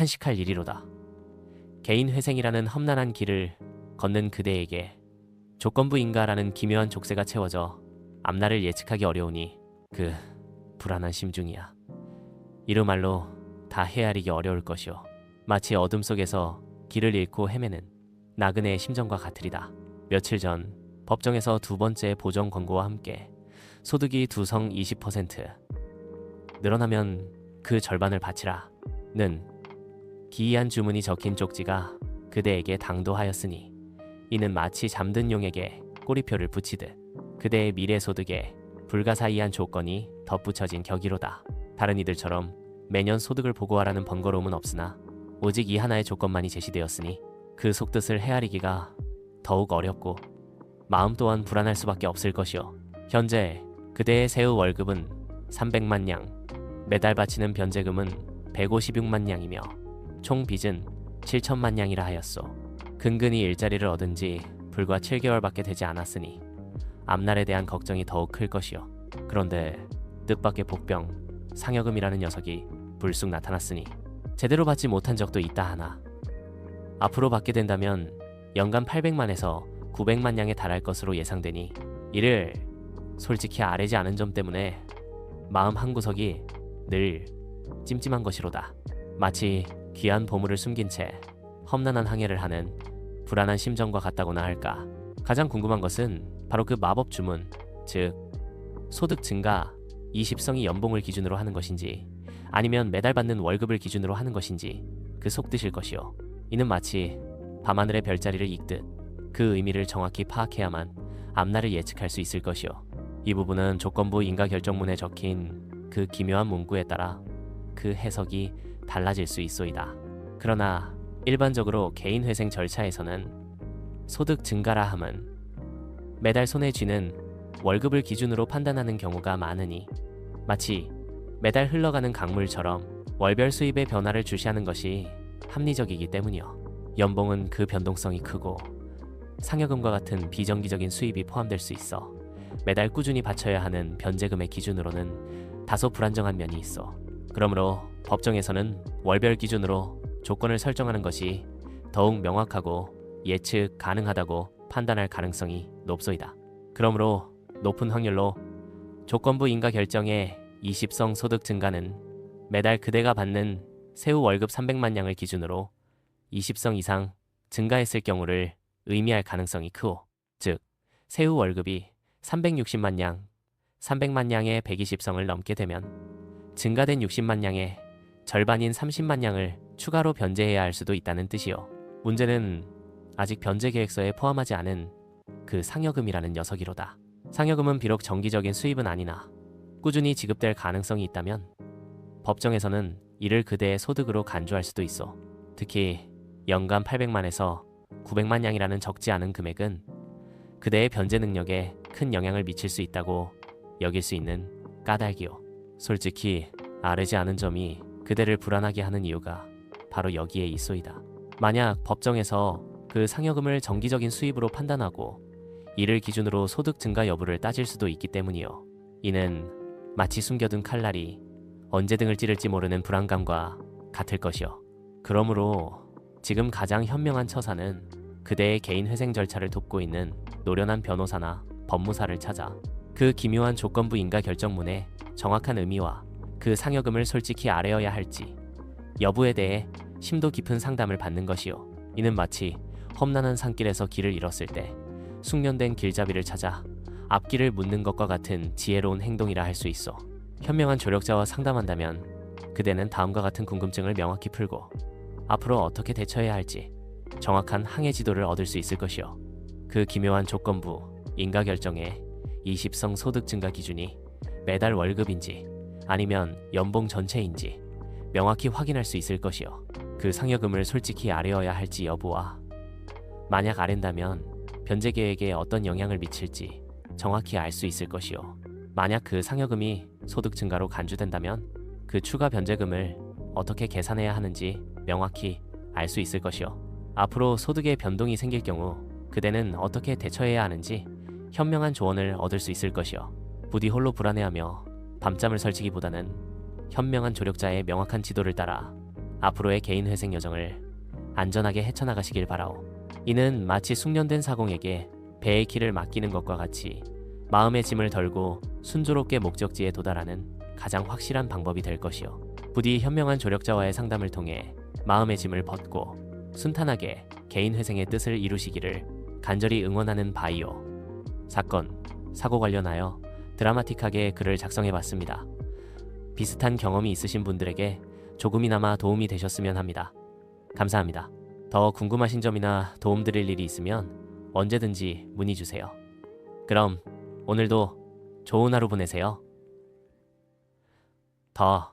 탄식할 일이로다. 개인 회생이라는 험난한 길을 걷는 그대에게 조건부인가라는 기묘한 족쇄가 채워져 앞날을 예측하기 어려우니 그 불안한 심중이야. 이루 말로 다 헤아리기 어려울 것이오. 마치 어둠 속에서 길을 잃고 헤매는 나그네의 심정과 같으리다. 며칠 전 법정에서 두 번째 보정 권고와 함께 소득이 두성 20% 늘어나면 그 절반을 바치라 는 기이한 주문이 적힌 쪽지가 그대에게 당도하였으니 이는 마치 잠든 용에게 꼬리표를 붙이듯 그대의 미래 소득에 불가사의한 조건이 덧붙여진 격이로다. 다른 이들처럼 매년 소득을 보고하라는 번거로움은 없으나 오직 이 하나의 조건만이 제시되었으니 그 속뜻을 헤아리기가 더욱 어렵고 마음 또한 불안할 수밖에 없을 것이오. 현재 그대의 세후 월급은 300만 냥, 매달 바치는 변제금은 156만 냥이며 총 빚은 7천만 냥이라 하였소. 근근히 일자리를 얻은 지 불과 7개월밖에 되지 않았으니 앞날에 대한 걱정이 더욱 클 것이오. 그런데 뜻밖의 복병, 상여금이라는 녀석이 불쑥 나타났으니 제대로 받지 못한 적도 있다 하나 앞으로 받게 된다면 연간 800만에서 900만 냥에 달할 것으로 예상되니 이를 솔직히 아뢰지 않은 점 때문에 마음 한구석이 늘 찜찜한 것이로다. 마치 귀한 보물을 숨긴 채 험난한 항해를 하는 불안한 심정과 같다고나 할까. 가장 궁금한 것은 바로 그 마법 주문, 즉 소득 증가 20성이 연봉을 기준으로 하는 것인지 아니면 매달 받는 월급을 기준으로 하는 것인지 그 속뜻일 것이오. 이는 마치 밤하늘의 별자리를 읽듯 그 의미를 정확히 파악해야만 앞날을 예측할 수 있을 것이오. 이 부분은 조건부 인가 결정문에 적힌 그 기묘한 문구에 따라 그 해석이 달라질 수 있소이다. 그러나 일반적으로 개인 회생 절차에서는 소득 증가라 함은 매달 손에 쥐는 월급을 기준으로 판단하는 경우가 많으니 마치 매달 흘러가는 강물처럼 월별 수입의 변화를 주시하는 것이 합리적이기 때문이요. 연봉은 그 변동성이 크고 상여금과 같은 비정기적인 수입이 포함될 수 있어 매달 꾸준히 바쳐야 하는 변제금의 기준으로는 다소 불안정한 면이 있어. 그러므로 법정에서는 월별 기준으로 조건을 설정하는 것이 더욱 명확하고 예측 가능하다고 판단할 가능성이 높소이다. 그러므로 높은 확률로 조건부 인가 결정의 20성 소득 증가는 매달 그대가 받는 세후 월급 300만 냥을 기준으로 20성 이상 증가했을 경우를 의미할 가능성이 크오. 즉 세후 월급이 360만 냥, 300만 냥의 120성을 넘게 되면 증가된 60만 냥의 절반인 30만 냥을 추가로 변제해야 할 수도 있다는 뜻이요. 문제는 아직 변제 계획서에 포함하지 않은 그 상여금이라는 녀석이로다. 상여금은 비록 정기적인 수입은 아니나 꾸준히 지급될 가능성이 있다면 법정에서는 이를 그대의 소득으로 간주할 수도 있어. 특히 연간 800만에서 900만 냥이라는 적지 않은 금액은 그대의 변제 능력에 큰 영향을 미칠 수 있다고 여길 수 있는 까닭이요. 솔직히 아뢰지 않은 점이 그대를 불안하게 하는 이유가 바로 여기에 있소이다. 만약 법정에서 그 상여금을 정기적인 수입으로 판단하고 이를 기준으로 소득 증가 여부를 따질 수도 있기 때문이요. 이는 마치 숨겨둔 칼날이 언제 등을 찌를지 모르는 불안감과 같을 것이요. 그러므로 지금 가장 현명한 처사는 그대의 개인 회생 절차를 돕고 있는 노련한 변호사나 법무사를 찾아 그 기묘한 조건부 인가 결정문의 정확한 의미와 그 상여금을 솔직히 아뢰어야 할지 여부에 대해 심도 깊은 상담을 받는 것이요. 이는 마치 험난한 산길에서 길을 잃었을 때 숙련된 길잡이를 찾아 앞길을 묻는 것과 같은 지혜로운 행동이라 할 수 있어. 현명한 조력자와 상담한다면 그대는 다음과 같은 궁금증을 명확히 풀고 앞으로 어떻게 대처해야 할지 정확한 항해 지도를 얻을 수 있을 것이요. 그 기묘한 조건부 인가 결정의 20성 소득 증가 기준이 매달 월급인지 아니면 연봉 전체인지 명확히 확인할 수 있을 것이요. 그 상여금을 솔직히 아뢰어야 할지 여부와 만약 아랜다면 변제 계획에 어떤 영향을 미칠지 정확히 알 수 있을 것이요. 만약 그 상여금이 소득 증가로 간주된다면 그 추가 변제금을 어떻게 계산해야 하는지 명확히 알 수 있을 것이요. 앞으로 소득의 변동이 생길 경우 그대는 어떻게 대처해야 하는지 현명한 조언을 얻을 수 있을 것이요. 부디 홀로 불안해하며 밤잠을 설치기보다는 현명한 조력자의 명확한 지도를 따라 앞으로의 개인 회생 여정을 안전하게 헤쳐나가시길 바라오. 이는 마치 숙련된 사공에게 배의 키를 맡기는 것과 같이 마음의 짐을 덜고 순조롭게 목적지에 도달하는 가장 확실한 방법이 될 것이요. 부디 현명한 조력자와의 상담을 통해 마음의 짐을 벗고 순탄하게 개인 회생의 뜻을 이루시기를 간절히 응원하는 바이오. 사건, 사고 관련하여 드라마틱하게 글을 작성해봤습니다. 비슷한 경험이 있으신 분들에게 조금이나마 도움이 되셨으면 합니다. 감사합니다. 더 궁금하신 점이나 도움드릴 일이 있으면 언제든지 문의 주세요. 그럼 오늘도 좋은 하루 보내세요. 더